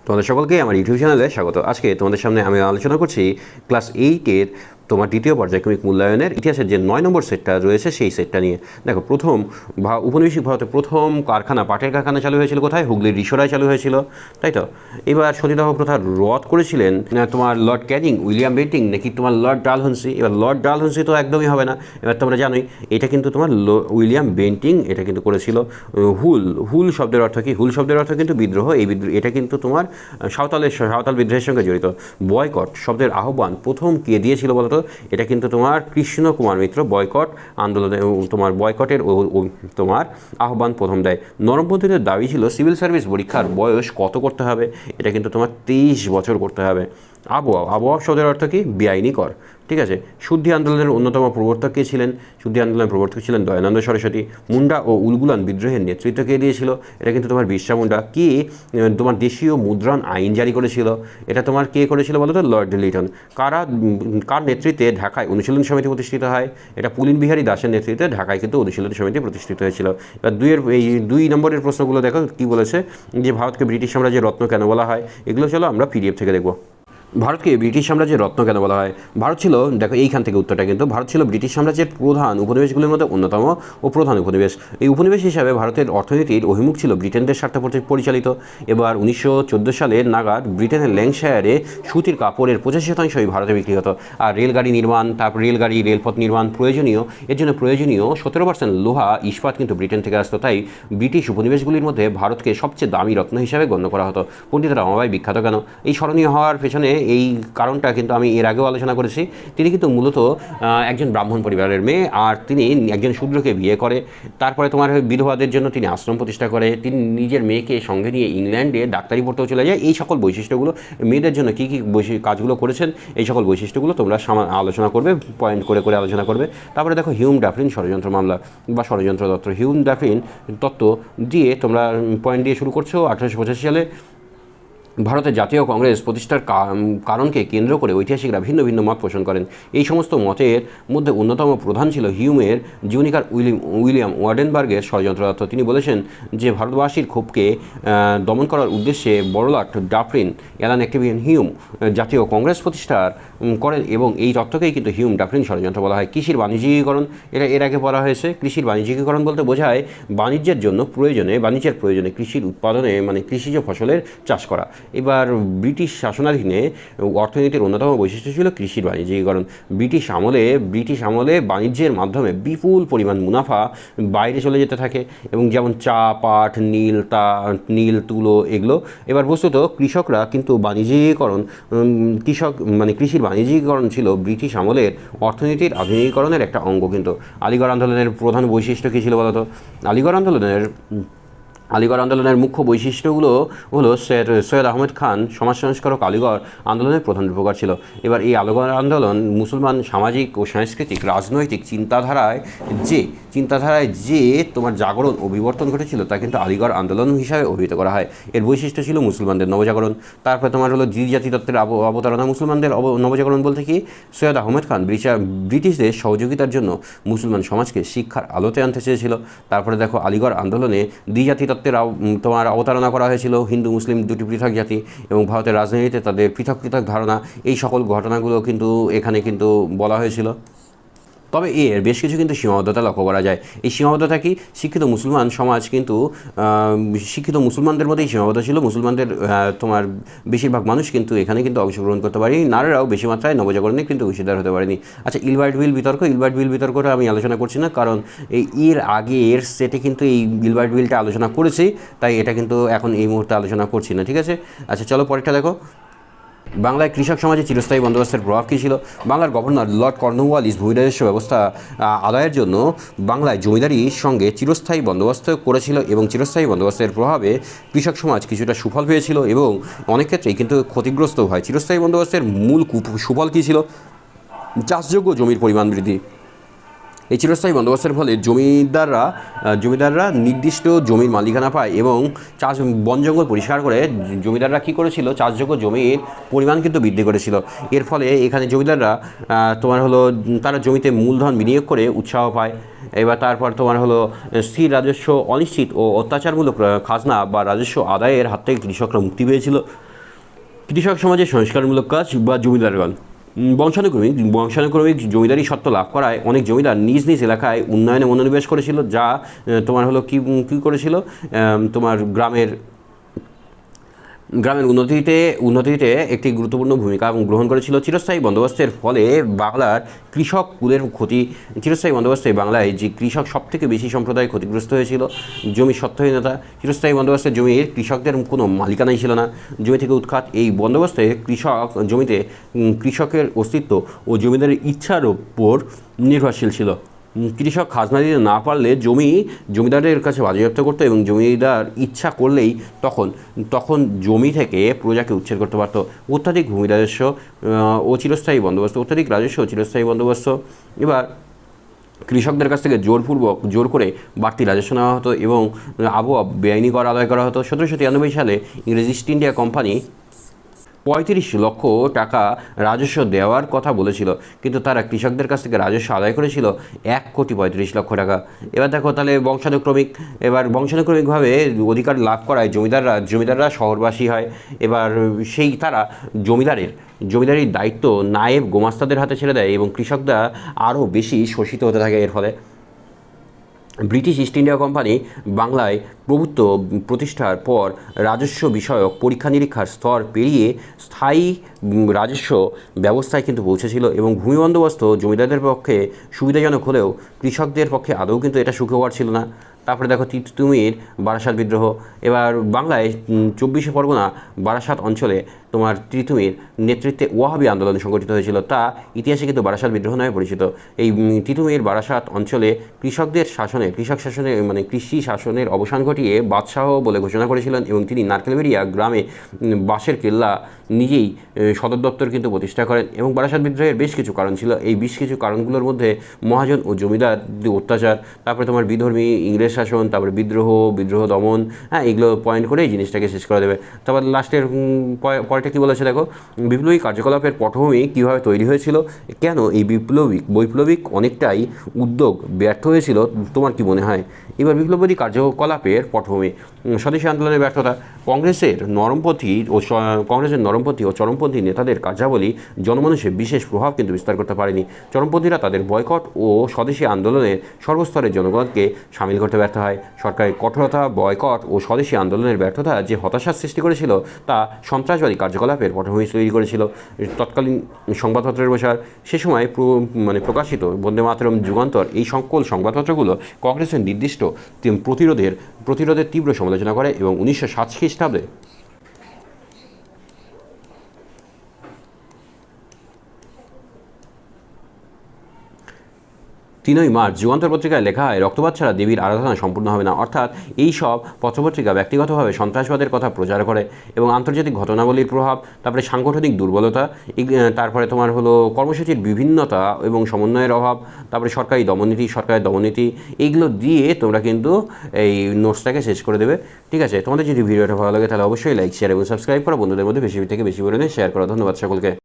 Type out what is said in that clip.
তোমাদের সকলকে আমার ইউটিউব চ্যানেলে স্বাগত। আজকে তোমাদের সামনে আমি আলোচনা করছি ক্লাস 8-এর তোমার দ্বিতীয় পর্যায়ক্রমিক মূল্যায়নের ইতিহাসের যে 9 নম্বর সেটটা রয়েছে সেই সেটটা নিয়ে। দেখো, প্রথম উপনিবেশিক ভারতে প্রথম কারখানা, পাটের কারখানা চালু হয়েছিল কোথায়? হুগলির রিসরায় চালু হয়েছিল, তাই তো। এবার সতীদাহ প্রথা রদ করেছিলেন তোমার লর্ড ক্যানিং, উইলিয়াম বেন্টিং নাকি তোমার লর্ড ডালহৌসি। এবার লর্ড ডালহৌসি তো একদমই হবে না, এবার তোমরা জানোই এটা কিন্তু তোমার উইলিয়াম বেন্টিং এটা কিন্তু করেছিল। হুল শব্দের অর্থ কি? হুল শব্দের অর্থ কিন্তু বিদ্রোহ। এই বিদ্রোহ এটা কিন্তু তোমার সাঁওতাল বিদ্রোহের সঙ্গে জড়িত। বয়কট শব্দের আহ্বান প্রথম কে দিয়েছিল বলতো? এটা কিন্তু তোমার কৃষ্ণ কুমার মিত্র বয়কট আন্দোলনে তোমার বয়কটের তোমার আহ্বান প্রথম দেয়। নরমপন্থীদের দাবি ছিল সিভিল সার্ভিস পরীক্ষার বয়স কত করতে হবে? এটা কিন্তু তোমার 23 বছর করতে হবে। আবহাওয়া শব্দের অর্থ কি? বেআইনি কর, ঠিক আছে। শুদ্ধি আন্দোলনের অন্যতম প্রবর্তক কে ছিলেন? শুদ্ধি আন্দোলনের প্রবর্তক ছিলেন দয়ানন্দ সরস্বতী। মুন্ডা ও উলগুলান বিদ্রোহের নেতৃত্ব কে দিয়েছিল? এটা কিন্তু তোমার বিরসা মুন্ডা। কে তোমার দেশীয় মুদ্রণ আইন জারি করেছিল? এটা তোমার কে করেছিল বলো তো? লর্ড লিটন। কার নেতৃত্বে ঢাকায় অনুশীলন সমিতি প্রতিষ্ঠিত হয়? এটা পুলিন বিহারী দাসের নেতৃত্বে ঢাকায় কিন্তু অনুশীলন সমিতি প্রতিষ্ঠিত হয়েছিল। এবার এই 2 নম্বরের প্রশ্নগুলো দেখো কি বলেছে, যে ভারতকে ব্রিটিশ সাম্রাজ্যের রত্ন কেন বলা হয়? এগুলো চলো আমরা পিডিএফ থেকে দেখব। ভারতকে ব্রিটিশ সাম্রাজ্যের রত্ন কেন বলা হয়? ভারত ছিল, দেখো এইখান থেকে উত্তরটা, কিন্তু ভারত ছিল ব্রিটিশ সাম্রাজ্যের প্রধান উপনিবেশগুলির মধ্যে অন্যতম ও প্রধান উপনিবেশ। এই উপনিবেশ হিসাবে ভারতের অর্থনীতির অভিমুখ ছিল ব্রিটেনদের স্বার্থে পরিচালিত। এবার 1914 সালের নাগাদ ব্রিটেনের ল্যাঙ্কশায়ারে সুতির কাপড়ের 85%ই ভারতে বিক্রি হতো। আর রেলগাড়ি নির্মাণ, তারপর রেলপথ নির্মাণ এর জন্য প্রয়োজনীয় 17% লোহা ইস্পাত কিন্তু ব্রিটেন থেকে আসতো। তাই ব্রিটিশ উপনিবেশগুলির মধ্যে ভারতকে সবচেয়ে দামি রত্ন হিসাবে গণ্য করা হতো। পণ্ডিত রামাবাঈ বিখ্যাত কেন? এই স্মরণীয় হওয়ার পেছনে এই কারণটা কিন্তু আমি এর আগেও আলোচনা করেছি। তিনি কিন্তু মূলত একজন ব্রাহ্মণ পরিবারের মেয়ে, আর তিনি একজন শূদ্রকে বিয়ে করে। তারপরে তোমার বিধবাদের জন্য তিনি আশ্রম প্রতিষ্ঠা করে। তিনি নিজের মেয়েকে সঙ্গে নিয়ে ইংল্যান্ডে ডাক্তারি পড়তেও চলে যায়। এই সকল বৈশিষ্ট্যগুলো, মেয়েদের জন্য কী কী কাজগুলো করেছেন, এই সকল বৈশিষ্ট্যগুলো তোমরা আলোচনা করবে, পয়েন্ট করে করে আলোচনা করবে। তারপরে দেখো হিউম ডাফরিন ষড়যন্ত্র মামলা বা ষড়যন্ত্র তত্ত্ব। হিউম ডাফরিন তত্ত্ব দিয়ে তোমরা পয়েন্ট দিয়ে শুরু করছো। 1885 সালে ভারতের জাতীয় কংগ্রেস প্রতিষ্ঠার কারণকে কেন্দ্র করে ঐতিহাসিকরা ভিন্ন ভিন্ন মত পোষণ করেন। এই সমস্ত মতের মধ্যে অন্যতম প্রধান ছিল হিউমের জীবনীকার উইলিয়াম ওয়ার্ডেনবার্গের ষড়যন্ত্র তত্ত্ব। তিনি বলেছেন যে ভারতবাসীর ক্ষোভকে দমন করার উদ্দেশ্যে বড়লাট ডাফরিন, অ্যালান অ্যাক্টিভিয়ান হিউম জাতীয় কংগ্রেস প্রতিষ্ঠার করেন, এবং এই তত্ত্বকেই কিন্তু হিউম ডাফরিন ষড়যন্ত্র বলা হয়। কৃষির বাণিজ্যিকীকরণ, এটা এর আগে বলা হয়েছে। কৃষির বাণিজ্যিকীকরণ বলতে বোঝায় বাণিজ্যের প্রয়োজনে কৃষির উৎপাদনে মানে কৃষিজ ফসলের চাষ করা। এবার ব্রিটিশ শাসনাধীনে অর্থনীতির অন্যতম বৈশিষ্ট্য ছিল কৃষির বাণিজ্যিকীকরণ। ব্রিটিশ আমলে বাণিজ্যের মাধ্যমে বিপুল পরিমাণ মুনাফা বাইরে চলে যেতে থাকে, এবং যেমন চা, পাট, নীল, তুলো এগুলো। এবার বস্তুত কৃষকরা কিন্তু কৃষির বাণিজ্যিকীকরণ ছিল ব্রিটিশ আমলের অর্থনীতির আধুনিকীকরণের একটা অঙ্গ। কিন্তু আলিগড় আন্দোলনের প্রধান বৈশিষ্ট্য কী ছিল বলতো? আলিগড় আন্দোলনের মুখ্য বৈশিষ্ট্যগুলো হলো সৈয়দ আহমেদ খান সমাজ সংস্কারক আলিগড় আন্দোলনের প্রধান রূপকার ছিল। এবার এই আলিগড় আন্দোলন মুসলমান সামাজিক ও সাংস্কৃতিক রাজনৈতিক চিন্তাধারায় যে তোমার জাগরণ ও বিবর্তন ঘটেছিল তা কিন্তু আলিগড় আন্দোলন হিসাবে অভিহিত করা হয়। এর বৈশিষ্ট্য ছিল মুসলমানদের নবজাগরণ। তারপরে তোমার হলো দ্বিজাতি তত্ত্বের অবতারণা। মুসলমানদের নবজাগরণ বলতে কি? সৈয়দ আহমেদ খান ব্রিটিশদের সহযোগিতার জন্য মুসলমান সমাজকে শিক্ষার আলোতে আনতে চেয়েছিল। তারপরে দেখো আলিগড় আন্দোলনে দ্বিজাতি তত্ত্বের তোমার অবতারণা করা হয়েছিল। হিন্দু মুসলিম দুটি পৃথক জাতি এবং ভারতের রাজনীতিতে তাদের পৃথক পৃথক ধারণা, এই সকল ঘটনাগুলো কিন্তু এখানে কিন্তু বলা হয়েছিল। তবে এর বেশ কিছু কিন্তু সীমাবদ্ধতা লক্ষ্য করা যায়। এই সীমাবদ্ধতা কি? শিক্ষিত মুসলমানদের মধ্যেই সীমাবদ্ধ ছিল। মুসলমানদের তোমার বেশিরভাগ মানুষ কিন্তু এখানে কিন্তু অংশগ্রহণ করতে পারেনি। নারীরাও বেশি মাত্রায় নবজাগরণে কিন্তু অংশীদার হতে পারেনি। আচ্ছা, ইলবার্ট বিল বিতর্কটা আমি আলোচনা করছি না, কারণ এর আগের সেটে কিন্তু এই ইলবার্ট বিলটা আলোচনা করেছি, তাই এটা কিন্তু এখন এই মুহূর্তে আলোচনা করছি না, ঠিক আছে। আচ্ছা চলো পরেরটা দেখো। বাংলায় কৃষক সমাজে চিরস্থায়ী বন্দোবস্তের প্রভাব কী ছিল? বাংলার গভর্নর লর্ড কর্নওয়ালিস ভূমিরাজস্ব ব্যবস্থা আদায়ের জন্য বাংলায় জমিদারির সঙ্গে চিরস্থায়ী বন্দোবস্ত করেছিল, এবং চিরস্থায়ী বন্দোবস্তের প্রভাবে কৃষক সমাজ কিছুটা সুফল পেয়েছিল এবং অনেক ক্ষেত্রেই কিন্তু ক্ষতিগ্রস্ত হয়। চিরস্থায়ী বন্দোবস্তের মূল সুফল কী ছিল? চাষযোগ্য জমির পরিমাণ বৃদ্ধি। এই চিরস্থায়ী বন্দোবস্তের ফলে জমিদাররা নির্দিষ্ট জমির মালিকানা পায়, এবং বন জঙ্গল পরিষ্কার করে জমিদাররা কী করেছিল? চাষযোগ্য জমির পরিমাণ কিন্তু বৃদ্ধি করেছিল। এর ফলে এখানে জমিদাররা তারা জমিতে মূলধন বিনিয়োগ করে উৎসাহ পায়। এবার তারপর তোমার হলো স্থির রাজস্ব, অনিশ্চিত ও অত্যাচারমূলক খাজনা বা রাজস্ব আদায়ের হাত থেকে কৃষকরা মুক্তি পেয়েছিল। কৃষক সমাজের সংস্কারমূলক কাজ বা জমিদারগণ। বংশানুক্রমিক জমিদারি সত্ত্ব লাভ করায় অনেক জমিদার নিজ নিজ এলাকায় উন্নয়নে মনোনিবেশ করেছিল, যা তোমার হলো কী করেছিল, তোমার গ্রামের উন্নতিতে একটি গুরুত্বপূর্ণ ভূমিকা গ্রহণ করেছিল। চিরস্থায়ী বন্দোবস্তের ফলে বাংলার কৃষক কুলের ক্ষতি চিরস্থায়ী বন্দোবস্তে বাংলায় যে কৃষক সবথেকে বেশি সম্প্রদায় ক্ষতিগ্রস্ত হয়েছিল। জমির স্বত্বহীনতা। চিরস্থায়ী বন্দোবস্তে জমির কৃষকদের কোনো মালিকানাই ছিল না, জমি থেকে উৎখাত। এই বন্দোবস্তে জমিতে কৃষকের অস্তিত্ব ও জমিদারের ইচ্ছার ওপর নির্ভরশীল ছিল। কৃষক খাজনা দিতে না পারলে জমিদারের কাছে বাজেয়াপ্ত করতো এবং জমিদার ইচ্ছা করলেই তখন জমি থেকে প্রজাকে উচ্ছেদ করতে পারত। অত্যাধিক ভূমি রাজস্ব ও চিরস্থায়ী বন্দোবস্ত। অত্যাধিক রাজস্ব ও চিরস্থায়ী বন্দোবস্ত। এবার কৃষকদের কাছ থেকে জোর করে বাড়তি রাজস্ব নেওয়া হতো এবং বেআইনি কর আদায় করা হতো। 1793 সালে ইংরেজ ইস্ট ইন্ডিয়া কোম্পানি 35 লক্ষ টাকা রাজস্ব দেওয়ার কথা বলেছিল, কিন্তু তারা কৃষকদের কাছ থেকে রাজস্ব আদায় করেছিল 1,35 লক্ষ টাকা। এবার দেখো তাহলে বংশানুক্রমিকভাবে অধিকার লাভ করায় জমিদাররা শহরবাসী হয়। এবার তারা জমিদারির দায়িত্ব নায়েব গোমাস্তাদের হাতে ছেড়ে দেয় এবং কৃষকরা আরও বেশি শোষিত হতে থাকে। এর ফলে ব্রিটিশ ইস্ট ইন্ডিয়া কোম্পানি বাংলায় প্রভুত্ব প্রতিষ্ঠার পর রাজস্ব বিষয়ক পরীক্ষা নিরীক্ষার স্তর পেরিয়ে স্থায়ী রাজস্ব ব্যবস্থায় কিন্তু পৌঁছেছিল এবং ভূমি বন্দোবস্ত জমিদারদের পক্ষে সুবিধাজনক হলেও কৃষকদের পক্ষে আদৌ কিন্তু এটা সুখকর ছিল না। তারপরে দেখো তিতুমির বারাসাত বিদ্রোহ। এবার বাংলায় 24 পরগনা বারাসাত অঞ্চলে তোমার তিতুমির নেতৃত্বে ওয়াহাবি আন্দোলন সংগঠিত হয়েছিল, তা ইতিহাসে কিন্তু বারাসাত বিদ্রোহ নামে পরিচিত। এই তিতুমির বারাসাত অঞ্চলে কৃষি শাসনের অবসান ঘটিয়ে বাদশাহ বলে ঘোষণা করেছিলেন এবং তিনি নারকেলবেড়িয়া গ্রামে বাঁশের কেল্লা নিজেই সদর দপ্তর কিন্তু প্রতিষ্ঠা করেন। এবং বারাসাত বিদ্রোহের বেশ কিছু কারণ ছিল। এই বেশ কিছু কারণগুলোর মধ্যে মহাজন ও জমিদার অত্যাচার, তারপরে তোমার বিধর্মী ইংরেজ শাসন, তারপরে বিদ্রোহ দমন, এগুলো পয়েন্ট করে এই জিনিসটাকে শেষ করে দেবে। তারপর লাস্টের পরেরটা কী বলেছে দেখো, বিপ্লবী কার্যকলাপের পটভূমি কীভাবে তৈরি হয়েছিল, কেন এই বৈপ্লবিক অনেকটাই উদ্যোগ ব্যর্থ হয়েছিল, তোমার কি মনে হয়? এবার বিপ্লবী কার্যকলাপের পটভূমি। স্বদেশী আন্দোলনের ব্যর্থতা। কংগ্রেসের নরমপন্থী ও চরমপন্থী নেতাদের কার্যাবলী জনমানুষে বিশেষ প্রভাব কিন্তু বিস্তার করতে পারেনি। চরমপন্থীরা তাদের বয়কট ও স্বদেশী আন্দোলনে সর্বস্তরের জনগণকে সামিল করতে ব্যর্থ হয়। সরকারের কঠোরতা, বয়কট ও স্বদেশী আন্দোলনের ব্যর্থতা যে হতাশার সৃষ্টি করেছিল, তা সন্ত্রাসবাদী কার্যকলাপের পটভূমি তৈরি করেছিল। তৎকালীন সংবাদপত্রের প্রসার। সে সময় প্রকাশিত বন্দে মাতরম, যুগান্তর, এই সকল সংবাদপত্রগুলো কংগ্রেসের নির্দিষ্ট প্রতিরোধের তীব্র সমালোচনা করে এবং 1907 খ্রিস্টাব্দে 3 মার্চ যুগান্তর পত্রিকায় লেখা হয়, রক্তপাত ছাড়া দেবীর আরাধনা সম্পূর্ণ হবে না। অর্থাৎ এই সব পত্রপত্রিকা ব্যক্তিগতভাবে সন্ত্রাসবাদের কথা প্রচার করে এবং আন্তর্জাতিক ঘটনাবলীর প্রভাব, তারপরে সাংগঠনিক দুর্বলতা, তারপরে তোমার হলো কর্মসূচির বিভিন্নতা এবং সমন্বয়ের অভাব, তারপরে সরকারের দমননীতি, এইগুলো দিয়ে তোমরা কিন্তু এই নোটসটাকে শেষ করে দেবে। ঠিক আছে, তোমাদের যদি ভিডিওটা ভালো লাগে তাহলে অবশ্যই লাইক, শেয়ার এবং সাবস্ক্রাইব করো, বন্ধুদের মধ্যে বেশি থেকে বেশি পরিমাণে শেয়ার করো। ধন্যবাদ সকলকে।